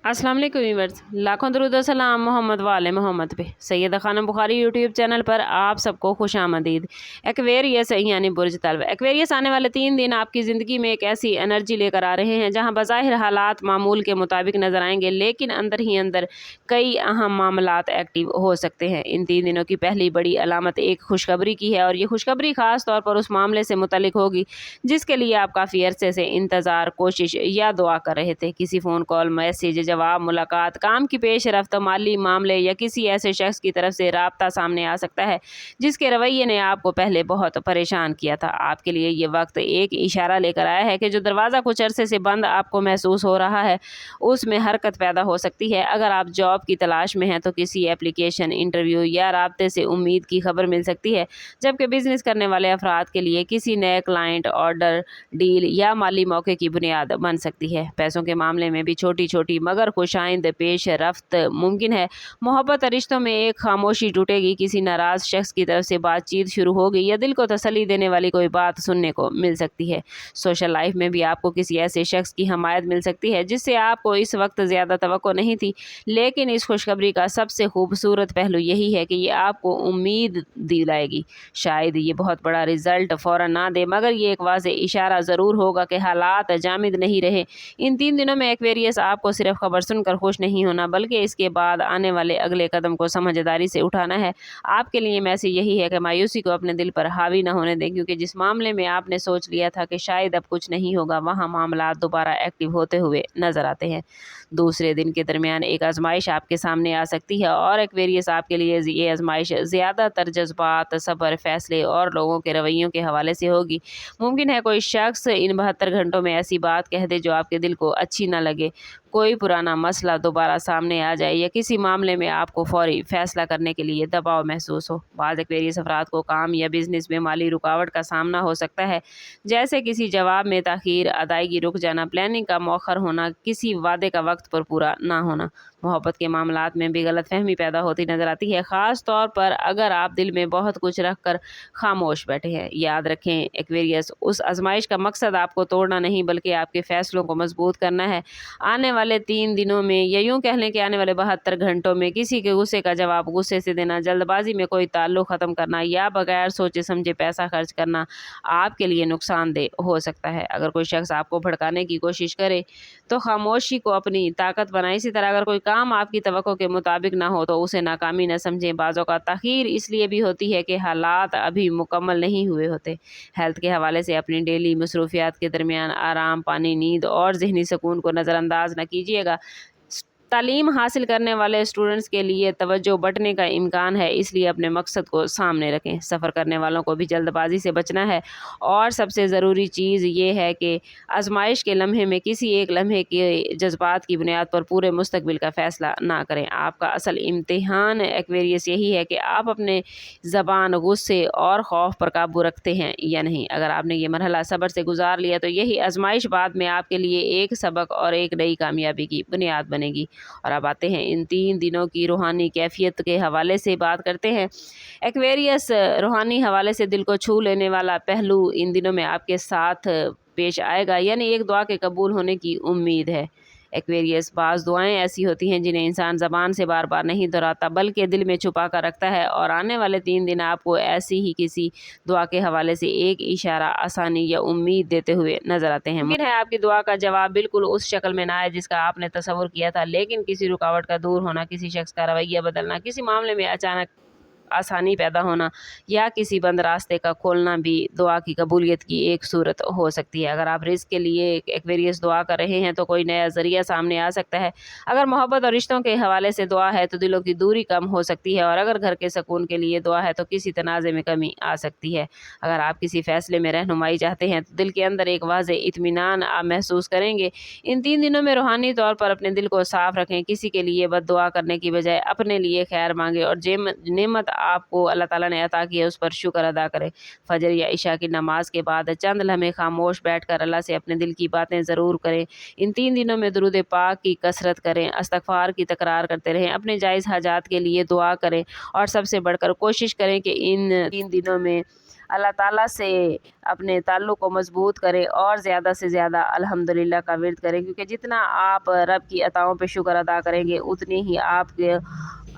अस्सलाम वालेकुम व्यूअर्स, लाखों दरूद व सलाम मोहम्मद वाले मोहम्मद पे। सैयदा खानम बुखारी यूट्यूब चैनल पर आप सबको खुश आमदीद। एक्वेरियस यानी बुर्ज तल्व। एक्वेरियस आने वाले 3 दिन आपकी ज़िंदगी में एक ऐसी एनर्जी लेकर आ रहे हैं जहां बज़ाहिर हालात मामूल के मुताबिक नज़र आएंगे, लेकिन अंदर ही अंदर कई अहम मामलात एक्टिव हो सकते हैं। इन 3 दिनों की पहली बड़ी अलामत एक खुशखबरी की है, और ये खुशखबरी ख़ास तौर पर उस मामले से मुतल्लिक होगी जिसके लिए आप काफ़ी अरसे से इंतज़ार, कोशिश या दुआ कर रहे थे। किसी फ़ोन कॉल, मैसेज, जवाब, मुलाकात, काम की पेशरफ्त, माली मामले या किसी ऐसे शख्स की तरफ से राब्ता सामने आ सकता है जिसके रवैये ने आपको पहले बहुत परेशान किया था। आपके लिए ये वक्त एक इशारा लेकर आया है कि जो दरवाज़ा कुछ अरसे से बंद आपको महसूस हो रहा है, उसमें हरकत पैदा हो सकती है। अगर आप जॉब की तलाश में हैं तो किसी एप्लीकेशन, इंटरव्यू या राब्ते से उम्मीद की खबर मिल सकती है, जबकि बिजनेस करने वाले अफराद के लिए किसी नए क्लाइंट, ऑर्डर, डील या माली मौके की बुनियाद बन सकती है। पैसों के मामले में भी छोटी छोटी मगर खुशाइंद पेश रफ्त मुमकिन है। मोहब्बत रिश्तों में एक खामोशी टूटेगी, किसी नाराज शख्स की तरफ से बातचीत शुरू होगी या दिल को तसल्ली देने वाली कोई बात सुनने को मिल सकती है। सोशल लाइफ में भी आपको किसी ऐसे शख्स की हमायत मिल सकती है जिससे आपको इस वक्त ज़्यादा तवक्को नहीं थी, लेकिन इस खुशखबरी का सबसे खूबसूरत पहलू यही है कि ये आपको उम्मीद दिलाएगी। शायद ये बहुत बड़ा रिजल्ट फ़ौरन ना दे, मगर ये एक वाज़ेह इशारा ज़रूर होगा कि हालात जामिद नहीं रहे। इन 3 दिनों में एक्वेरियस आपको सिर्फ खबर सुनकर खुश नहीं होना, बल्कि इसके बाद आने वाले अगले कदम को समझदारी से उठाना है। आपके लिए मैसेज यही है कि मायूसी को अपने दिल पर हावी न होने दें, क्योंकि जिस मामले में आपने सोच लिया था कि शायद अब कुछ नहीं होगा, वहाँ मामला दोबारा एक्टिव होते हुए नजर आते हैं। दूसरे दिन के दरमियान एक आजमाइश आपके सामने आ सकती है, और एक्वेरियस आपके लिए ये आजमाइश ज़्यादातर जज्बात, सब्र, फैसले और लोगों के रवैयों के हवाले से होगी। मुमकिन है कोई शख्स इन 72 घंटों में ऐसी बात कह दे जो आपके दिल को अच्छी ना लगे, कोई पुराना मसला दोबारा सामने आ जाए या किसी मामले में आपको फौरी फैसला करने के लिए दबाव महसूस हो। बाज़ एक्वेरियस अफराद को काम या बिजनेस में माली रुकावट का सामना हो सकता है, जैसे किसी जवाब में ताख़ीर, अदायगी रुक जाना, प्लानिंग का मौखर होना, किसी वादे का वक्त पर पूरा ना होना। मोहब्बत के मामलात में भी गलतफहमी पैदा होती नज़र आती है, ख़ास तौर पर अगर आप दिल में बहुत कुछ रख कर खामोश बैठे हैं। याद रखें एक्वेरियस, उस आजमाइश का मकसद आपको तोड़ना नहीं बल्कि आपके फ़ैसलों को मजबूत करना है। आने वाले 3 दिनों में, या यूँ कह लें कि आने वाले 72 घंटों में, किसी के गुस्से का जवाब गुस्से से देना, जल्दबाजी में कोई ताल्लुक़ ख़त्म करना या बगैर सोचे समझे पैसा खर्च करना आपके लिए नुकसानदेह हो सकता है। अगर कोई शख्स आपको भड़काने की कोशिश करे तो खामोशी को अपनी ताकत बनाएं। इसी तरह अगर कोई काम आपकी तवक्को के मुताबिक ना हो तो उसे नाकामी न समझें। बाज़ों का ताख़ीर इसलिए भी होती है कि हालात अभी मुकम्मल नहीं हुए होते। हेल्थ के हवाले से अपनी डेली मसरूफियात के दरमियान आराम, पानी, नींद और ज़हनी सुकून को नज़रअंदाज न कीजिएगा। तालीम हासिल करने वाले स्टूडेंट्स के लिए तवज्जो बंटने का इम्कान है, इसलिए अपने मकसद को सामने रखें। सफ़र करने वालों को भी जल्दबाजी से बचना है, और सबसे ज़रूरी चीज़ ये है कि आजमाइश के लम्हे में किसी एक लम्हे के जज्बात की बुनियाद पर पूरे मुस्तकबिल का फ़ैसला ना करें। आपका असल इम्तिहान एक्वेरियस यही है कि आप अपने ज़बान, गुस्से और खौफ पर काबू रखते हैं या नहीं। अगर आपने ये मरहला सब्र से गुजार लिया तो यही आजमाइश बाद में आपके लिए एक सबक और एक नई कामयाबी की बुनियाद बनेगी। और अब आते हैं इन 3 दिनों की रूहानी कैफियत के हवाले से बात करते हैं। एक्वेरियस, रूहानी हवाले से दिल को छू लेने वाला पहलू इन दिनों में आपके साथ पेश आएगा, यानी एक दुआ के कबूल होने की उम्मीद है। एक्वेरियस, बाज़ दुआएं ऐसी होती हैं जिन्हें इंसान ज़बान से बार बार नहीं दोहराता बल्कि दिल में छुपा कर रखता है, और आने वाले 3 दिन आपको ऐसी ही किसी दुआ के हवाले से एक इशारा, आसानी या उम्मीद देते हुए नजर आते हैं। मुमकिन है आपकी दुआ का जवाब बिल्कुल उस शक्ल में ना आए जिसका आपने तसव्वुर किया था, लेकिन किसी रुकावट का दूर होना, किसी शख्स का रवैया बदलना, किसी मामले में अचानक आसानी पैदा होना या किसी बंद रास्ते का खोलना भी दुआ की कबूलियत की एक सूरत हो सकती है। अगर आप रिस्क के लिए एक्वेरियस दुआ कर रहे हैं तो कोई नया ज़रिया सामने आ सकता है। अगर मोहब्बत और रिश्तों के हवाले से दुआ है तो दिलों की दूरी कम हो सकती है, और अगर घर के सुकून के लिए दुआ है तो किसी तनाज़े में कमी आ सकती है। अगर आप किसी फ़ैसले में रहनुमाई चाहते हैं तो दिल के अंदर एक वाज़ेह इत्मीनान आप महसूस करेंगे। इन 3 दिनों में रूहानी तौर पर अपने दिल को साफ़ रखें। किसी के लिए बद्दुआ करने की बजाय अपने लिए खैर मांगे, और नेमत آپ کو اللہ تعالیٰ نے عطا کیا اس پر شکر ادا کریں۔ فجر یا عشاء کی نماز کے بعد چند لمحے خاموش بیٹھ کر اللہ سے اپنے دل کی باتیں ضرور کریں۔ ان 3 دنوں میں درود پاک کی کثرت کریں، استغفار کی تکرار کرتے رہیں، اپنے جائز حاجات کے لیے دعا کریں اور سب سے بڑھ کر کوشش کریں کہ ان 3 دنوں میں اللہ تعالیٰ سے اپنے تعلق کو مضبوط کریں اور زیادہ سے زیادہ الحمدللہ کا ورد کریں، کیونکہ جتنا آپ رب کی عطاؤں پہ شکر ادا کریں گے اتنی ہی آپ کے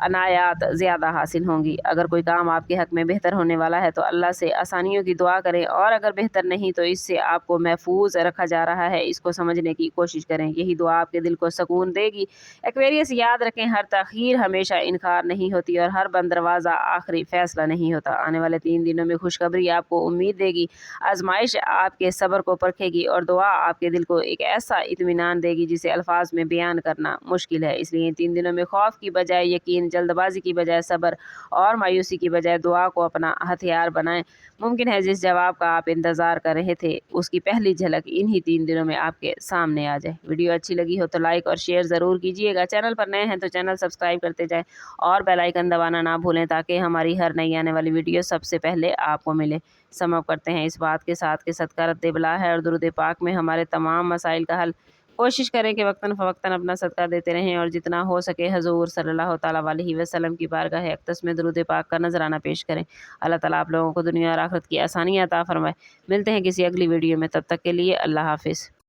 عنایات زیادہ حاصل ہوں گی۔ اگر کوئی کام آپ کے حق میں بہتر ہونے والا ہے تو اللہ سے آسانیوں کی دعا کریں، اور اگر بہتر نہیں تو اس سے آپ کو محفوظ رکھا جا رہا ہے، اس کو سمجھنے کی کوشش کریں۔ یہی دعا آپ کے دل کو سکون دے گی۔ ایکویریس یاد رکھیں، ہر تاخیر ہمیشہ انکار نہیں ہوتی اور ہر بند دروازہ آخری فیصلہ نہیں ہوتا۔ آنے والے 3 دنوں میں خوشخبری آپ کو امید دے گی، آزمائش آپ کے صبر کو پرکھے گی اور دعا آپ کے دل کو ایک ایسا اطمینان دے گی جسے الفاظ میں بیان کرنا مشکل ہے۔ اس لیے ان 3 دنوں میں خوف کی بجائے یقین، جلد بازی کی بجائے صبر اور مایوسی کی بجائے دعا کو اپنا ہتھیار بنائیں۔ ممکن ہے جس جواب کا آپ انتظار کر رہے تھے اس کی پہلی جھلک انہی 3 دنوں میں آپ کے سامنے آ جائے۔ ویڈیو اچھی لگی ہو تو لائک اور شیئر ضرور کیجیے گا۔ چینل پر نئے ہیں تو چینل سبسکرائب کرتے جائیں اور بیل آئیکن دبانا نہ بھولیں تاکہ ہماری ہر نئی آنے والی ویڈیو سب سے پہلے آپ کو ملے۔ سم اپ کرتے ہیں اس بات کے ساتھ کہ صدقہ رد بلا ہے اور درود پاک میں ہمارے تمام مسائل کا حل۔ کوشش کریں کہ وقتاً فوقتاً اپنا صدقہ دیتے رہیں اور جتنا ہو سکے حضور صلی اللہ تعالیٰ علیہ وسلم کی بارگاہ اقدس میں درود پاک کا نذرانہ پیش کریں۔ اللہ تعالیٰ آپ لوگوں کو دنیا اور آخرت کی آسانیاں عطا فرمائے۔ ملتے ہیں کسی اگلی ویڈیو میں، تب تک کے لیے اللہ حافظ۔